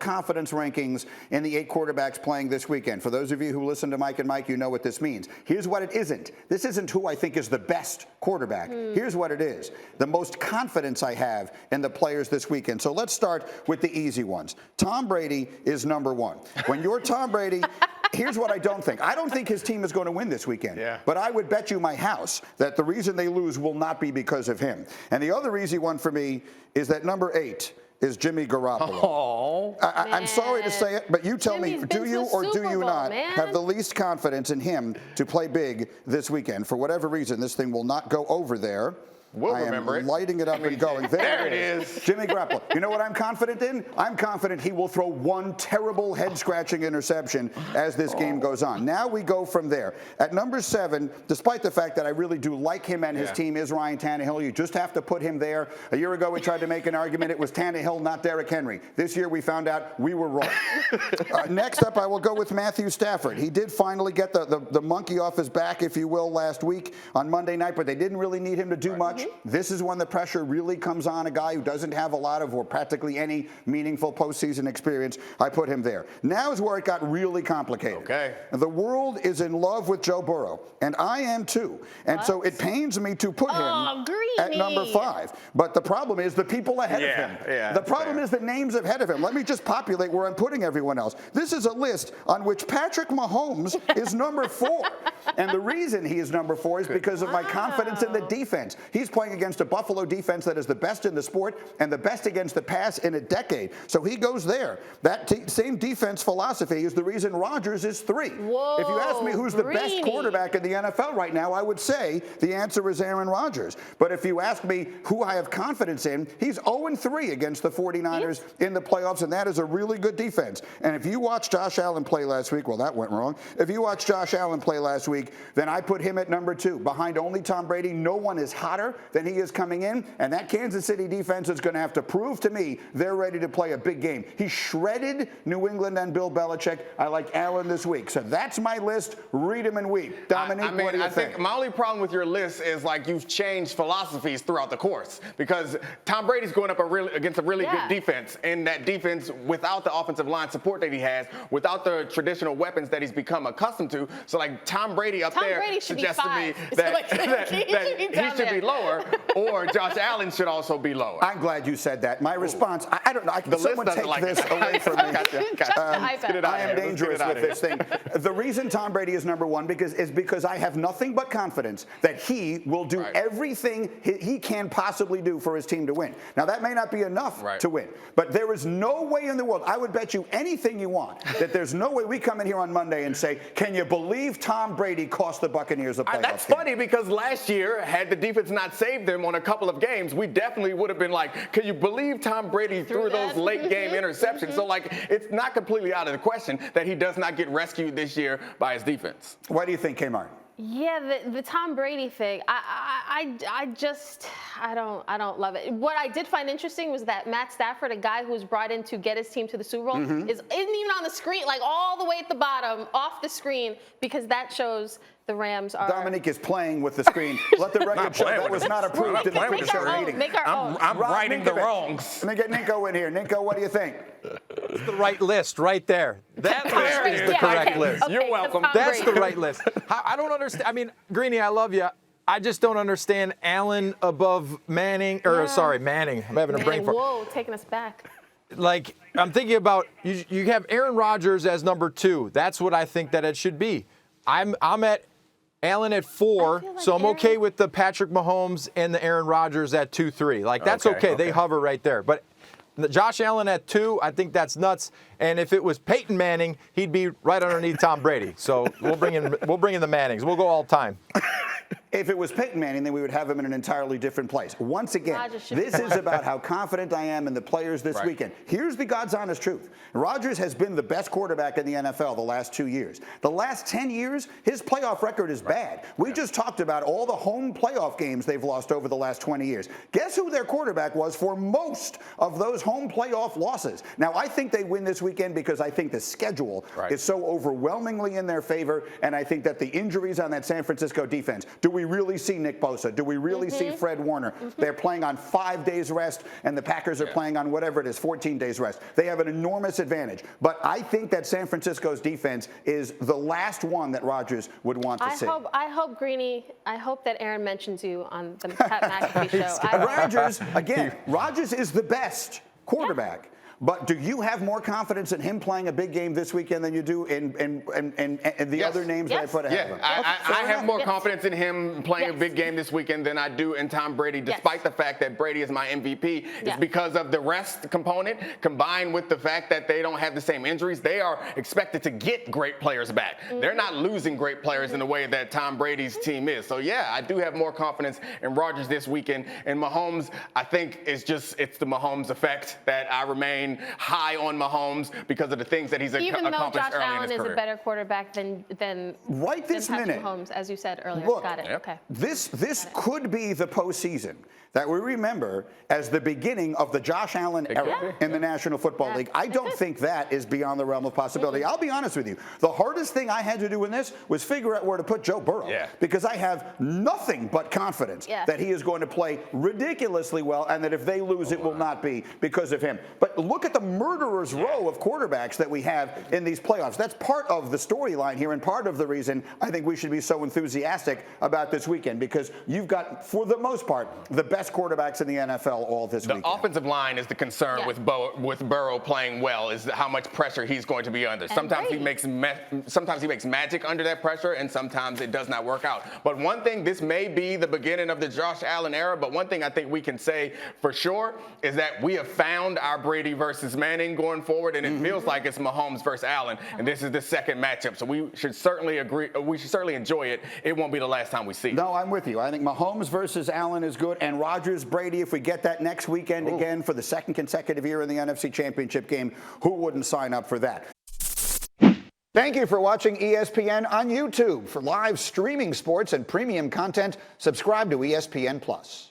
confidence rankings in the 8 quarterbacks playing this weekend. For those of you who listen to Mike and Mike, you know what this means. Here's what it isn't. This isn't who I think is the best quarterback. Here's what it is. The most confidence I have in the players this weekend. So let's start with the easy ones. Tom Brady is number 1. When you're Tom Brady, here's what I don't think. I don't think his team is going to win this weekend. Yeah. But I would bet you my house that the reason they lose will not be because of him. And the other easy one for me is that number 8 is Jimmy Garoppolo. Oh, I'm sorry to say it, but you tell me, do you or do you not have the least confidence in him to play big this weekend? For whatever reason, this thing will not go over there. We'll I am remember it. lighting it up and going. There it is. Jimmy Garoppolo. You know what I'm confident in? I'm confident he will throw one terrible head-scratching interception as this game goes on. Now we go from there. At number 7, despite the fact that I really do like him and his team, is Ryan Tannehill. You just have to put him there. A year ago, we tried to make an argument. It was Tannehill, not Derrick Henry. This year, we found out we were wrong. Next up, I will go with Matthew Stafford. He did finally get the monkey off his back, if you will, last week on Monday night, but they didn't really need him to do much. This is when the pressure really comes on a guy who doesn't have a lot of or practically any meaningful postseason experience. I put him there. Now is where it got really complicated. Okay. The world is in love with Joe Burrow, and I am too. And so it pains me to put him at number 5. But the problem is the people ahead of him. The problem is the names ahead of him. Let me just populate where I'm putting everyone else. This is a list on which Patrick Mahomes is number 4. And the reason he is number 4 is because of my confidence in the defense. He's playing against a Buffalo defense that is the best in the sport and the best against the pass in a decade. So he goes there. That same defense philosophy is the reason Rodgers is 3. Whoa, if you ask me who's the best quarterback in the NFL right now, I would say the answer is Aaron Rodgers. But if you ask me who I have confidence in, he's 0-3 against the 49ers in the playoffs, and that is a really good defense. And if you watched Josh Allen play last week, well, that went wrong. If you watched Josh Allen play last week, then I put him at number 2. Behind only Tom Brady, no one is hotter than he is coming in, and that Kansas City defense is going to have to prove to me they're ready to play a big game. He shredded New England and Bill Belichick. I like Allen this week. So that's my list. Read them and weep. Dominique, what do you think? My only problem with your list is like you've changed philosophies throughout the course, because Tom Brady's going up against a really good defense, and that defense without the offensive line support that he has, without the traditional weapons that he's become accustomed to. So like Tom Brady up there suggests to me that he should be lower, or Josh Allen should also be lower. I'm glad you said that. My response, I don't know. Someone take this away from me. I am dangerous with this thing. The reason Tom Brady is number 1 is because I have nothing but confidence that he will do everything he can possibly do for his team to win. Now, that may not be enough to win, but there is no way in the world, I would bet you anything you want, that there's no way we come in here on Monday and say, can you believe Tom Brady cost the Buccaneers a playoff That's game? funny, because last year, had the defense not saved them on a couple of games, we definitely would have been like, can you believe Tom Brady threw those late game interceptions? So like, it's not completely out of the question that he does not get rescued this year by his defense. What do you think, Kmart? Yeah, the Tom Brady thing, I don't love it. What I did find interesting was that Matt Stafford, a guy who was brought in to get his team to the Super Bowl, isn't even on the screen, like all the way at the bottom, off the screen, because that shows the Rams are. Dominique is playing with the screen. Let the record show that was not approved in the pre-show meeting. I'm righting the wrongs. Let me get Ninko in here. Ninko, what do you think? It's the right list right there. That list is the correct list. You're welcome. That's the right list. I don't understand. I mean, Greeny, I love you. I just don't understand Allen above Manning, Manning. I'm having a brain fart. Whoa, taking us back. Like, I'm thinking about, you have Aaron Rodgers as number 2. That's what I think that it should be. I'm at Allen at 4, like so I'm okay with the Patrick Mahomes and the Aaron Rodgers at 2, 3. Like, that's okay. They hover right there. But Josh Allen at 2, I think that's nuts. And if it was Peyton Manning, he'd be right underneath Tom Brady. So we'll bring in the Mannings. We'll go all time. If it was Peyton Manning, then we would have him in an entirely different place. Once again, this is about how confident I am in the players this weekend. Here's the God's honest truth. Rodgers has been the best quarterback in the NFL the last 2 years. The last 10 years, his playoff record is bad. We just talked about all the home playoff games they've lost over the last 20 years. Guess who their quarterback was for most of those home playoff losses? Now, I think they win this weekend because I think the schedule is so overwhelmingly in their favor, and I think that the injuries on that San Francisco defense. Do we we really see Nick Bosa? Do we really see Fred Warner? They're playing on 5 days rest, and the Packers are playing on whatever it is, 14 days rest. They have an enormous advantage. But I think that San Francisco's defense is the last one that Rodgers would want to see. I hope Greeny, I hope that Aaron mentions you on the Pat McAfee show. Rodgers is the best quarterback. Yeah. But do you have more confidence in him playing a big game this weekend than you do in the other names that I put ahead of him? I have more confidence in him playing a big game this weekend than I do in Tom Brady, despite the fact that Brady is my MVP. It's because of the rest component combined with the fact that they don't have the same injuries. They are expected to get great players back. They're not losing great players in the way that Tom Brady's team is. So, yeah, I do have more confidence in Rodgers this weekend. And Mahomes, I think it's the Mahomes effect that I remain high on Mahomes because of the things that he's accomplished early in his career. Even though Josh Allen is a better quarterback than right this minute, Mahomes, as you said earlier. Look, got it. Okay. This could be the postseason that we remember as the beginning of the Josh Allen era in the National Football League. I don't think that is beyond the realm of possibility. I'll be honest with you. The hardest thing I had to do in this was figure out where to put Joe Burrow because I have nothing but confidence that he is going to play ridiculously well and that if they lose, it will not be because of him. But look at the murderer's row of quarterbacks that we have in these playoffs. That's part of the storyline here and part of the reason I think we should be so enthusiastic about this weekend because you've got, for the most part, the best quarterbacks in the NFL all this weekend. The offensive line is the concern with Burrow playing well, is how much pressure he's going to be under. Sometimes he makes magic under that pressure, and sometimes it does not work out. But one thing, this may be the beginning of the Josh Allen era, but one thing I think we can say for sure is that we have found our Brady versus Manning going forward, and it feels like it's Mahomes versus Allen, and this is the second matchup. So we should certainly enjoy it. It won't be the last time we see it. No, I'm with you. I think Mahomes versus Allen is good, and Rodgers, Brady, if we get that next weekend again for the second consecutive year in the NFC Championship game, who wouldn't sign up for that? Thank you for watching ESPN on YouTube. For live streaming sports and premium content, subscribe to ESPN+.